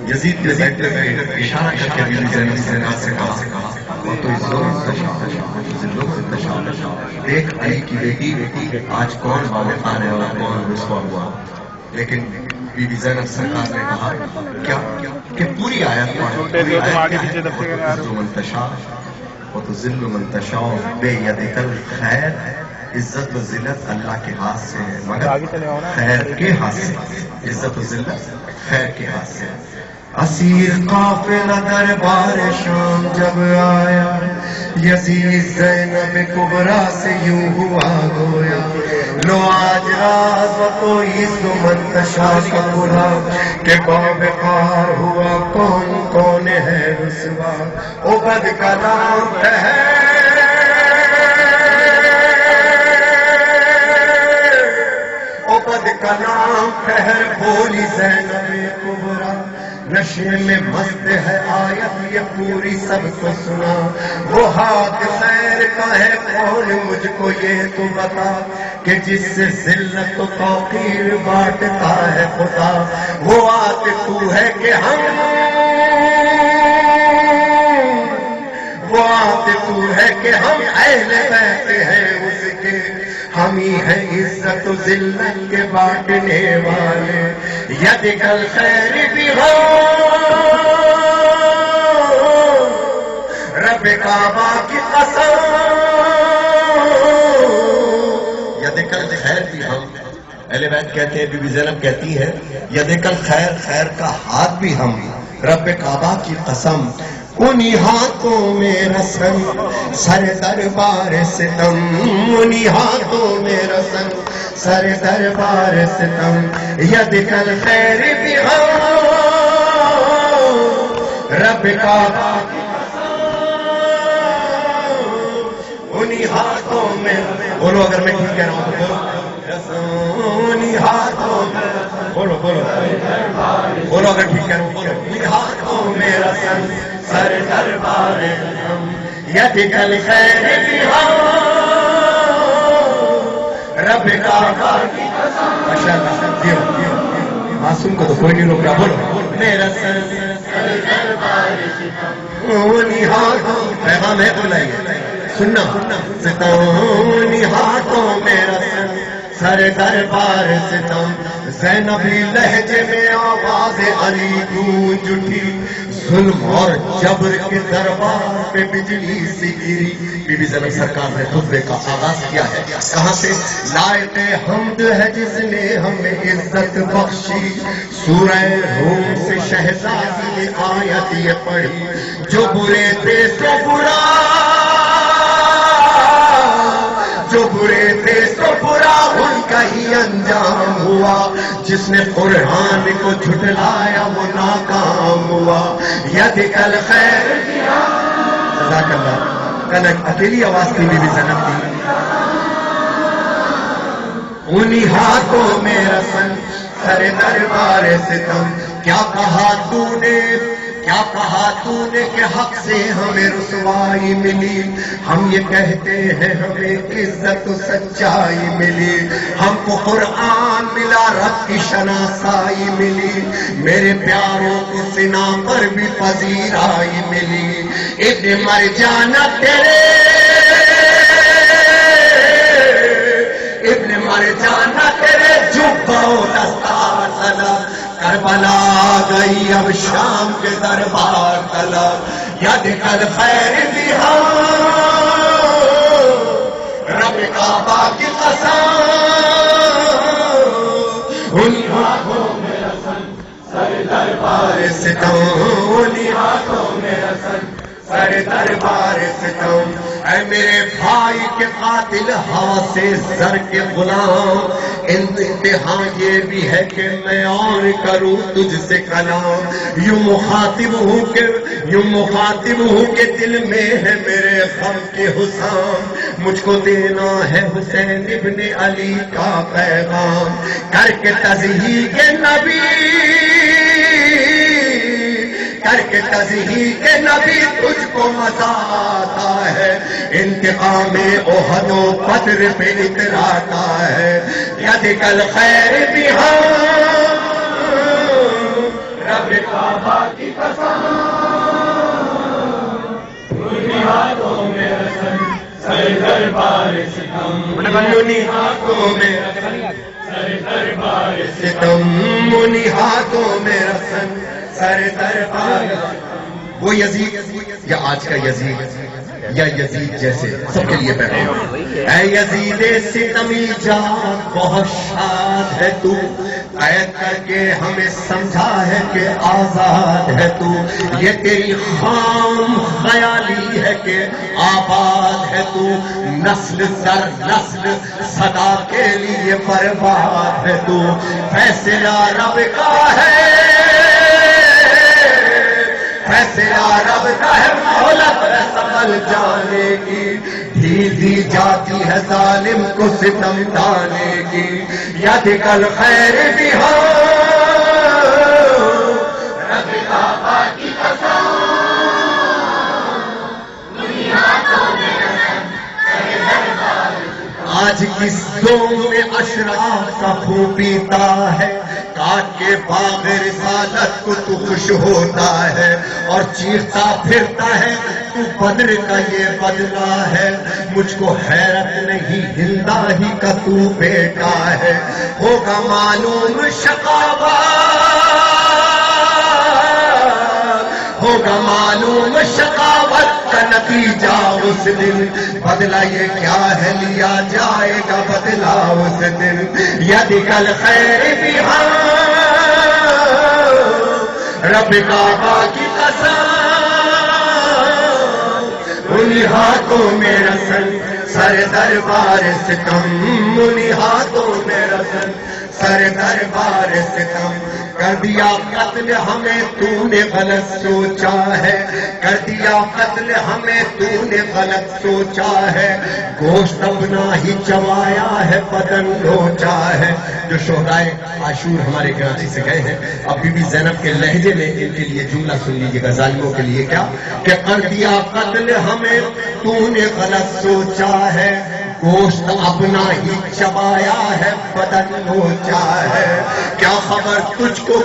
یزید کے بیٹے میں اشارہ کر کے بیوی زینب سے کہا دیکھ علی کی بیٹی آج کون واقف آنے والا کون رسوا ہوا. لیکن بی بی زینب سرکار نے کہا کیا کہ پوری آیت وتذل من تشاء بیدک الخیر. عزت و ذلت اللہ کے ہاتھ سے ہے مگر خیر کے ہاتھ سے. عزت و ذلت خیر کے ہاتھ سے. اسیر قافلہ دربار شام جب آیا یزید زینب کبریٰ سے یوں ہوا گویا لو آج راز و کوئی منتشا کا بلا کہ باب خار ہوا کون کون ہے رسوا. عبد کا نام ہے عبد کا نام پہر بولی زینب کبریٰ. نشے میں مست ہے آیت یہ پوری سب کو سنا. وہ ہاتھ خیر کا ہے کون مجھ کو یہ تو بتا کہ جس سے ذلت و توقیر بانٹتا ہے خدا. وہ آت تو ہے کہ ہم وہ آت تو ہے کہ ہم اہل بیت ہیں اس کے. ہم ہی ہیں عزت و ذلت کے بانٹنے والے. یدک الخیر بھی ہو رب کعبہ کی قسم. یدک الخیر بھی ہم اہل بیت کہتے ہیں. بی بی زینب کہتی ہے یدک الخیر خیر کا ہاتھ بھی ہم رب کعبہ کی قسم. انہی ہاتھوں میں رسن سر دربار ستم. انہی ہاتھوں میں رسن سر دربار ستم. یدک الخیر بھی ہم رب کعبہ کی انہی ہاتھوں میں. بولو اگر میں ٹھیک کہہ رہا ہوں تو بولو. انہی ہاتھوں میں بولو بولو بولو اگر ٹھیک کہہ رہا ہوں بولو. انہی ہاتھوں میں رسن سر دربار ستم. یدک الخیر بھی ہم رب کعبہ کی قسم. ماشاءاللہ دیو معصوم کو تو کوئی نہیں روک رہا. بولو میرا سر دربار ستم. انہی ہاتھوں پیغام ہے بلائیے سننا ستم. ہاتھوں میں رسن سر دربار ستم. زینبی لہجے میں آواز علی گونج اٹھی. ظلم اور جبر کے دربار پہ بجلی سی گری. بی بی زینب سرکار نے خطبے کا آغاز کیا ہے. کہاں سے؟ لائق حمد ہے جس نے ہمیں عزت بخشی. سورہ روم سے شہزادی نے آیت یہ پڑھی جو برے تھے سو برا جو برے تھے سو برا ان کا ہی انجام ہوا. جس نے قرآن کو جھٹلایا وہ ناکام ہوا. یدک الخیر جزاک اللہ. کنک اکیلی آواز تھی بی بی زینب کی. انہی ہاتھوں میں رسن سر دربار ستم. کیا کہا تو نے کیا کہا تو نے کہ حق سے ہمیں رسوائی ملی. ہم یہ کہتے ہیں ہمیں عزت و سچائی ملی. ہم کو قرآن ملا رب کی شناسائی ملی. میرے پیاروں کو سنا پر بھی پذیرائی ملی. ابن مرجانہ تیرے ابن مرجانہ تیرے جبہ و دستار طلب. کربلا گئی اب شام کے دربار طلب. یدک الخیر بھی ہم رب کعبہ کی قسم. انہی ہاتھوں میں رسن سر دربار ستم. انہی ہاتھوں میں رسن سر دربار ستم. اے میرے بھائی کے قاتل ہوا سے زر کے غلام. امتحان یہ بھی ہے کہ میں اور کروں تجھ سے کلام. یوں مخاطب ہوں کہ دل میں ہے میرے غم کے حسام. مجھ کو دینا ہے حسین ابن علی کا پیغام. کر کے تضحیق نبی کر کے تضحیق نبی تجھ کو مزہ آتا ہے. انتقام احد و بدر پہ اتراتا ہے. یدک الخیر بھی ہم رب کعبہ کی قسم انہی ہاتھوں میں رسن سر دربار ستم انہی ہاتھوں میں سر دربار ستم انہی ہاتھوں میں رسن سر دربار وہ یزید یا آج کا یزید یا یزید جیسے سب کے لیے پیغام اے یزید ستمی جان بہت شاد ہے تو قید کر کے ہمیں سمجھا ہے کہ آزاد ہے تو یہ تیری خام خیالی ہے کہ آباد ہے تو نسل در نسل صدا کے لیے برباد ہے تو فیصلہ رب کا ہے فیصلہ رب کا ہے مہلت ہے سنبھل جانے کی ڈھیلی جاتی ہے ظالم کو ستم ڈالنے کی ید کل خیر بھی ہو رب کعبہ کی قسم آج کس دور میں اشراف کا خون پیتا ہے کاٹ کے باغ رسالت کو تو خوش ہوتا ہے اور چیختا پھرتا ہے تو بدر کا یہ بدلہ ہے مجھ کو حیرت نہیں ہندا ہی کا تو بیٹا ہے ہوگا معلوم شقاوت ہوگا معلوم شقاوت کا نتیجہ اس دن بدلہ یہ کیا ہے لیا جائے گا بدلہ اس دن ید کل خیر بھی ہاں رب کعبہ کی قسم انہی ہاتھوں میں رسن سر دربار ستم انہی ہاتھوں میں رسن سر دربار ستم کر دیا قتل ہمیں تو نے غلط سوچا ہے کر دیا قتل ہمیں تو نے غلط سوچا ہے گوشت اپنا ہی چبایا ہے بدن لوچا ہے جو شہدائے عاشور ہمارے کراچی سے گئے ہیں اب بی بی زینب کے لہجے میں ان کے لیے جملہ سن لیجیے گا ظالموں کے لیے کیا کہ کر دیا قتل ہمیں تو نے غلط سوچا ہے گوشت اپنا ہی چبایا ہے بدن لوچا ہے کیا خبر تجھ کو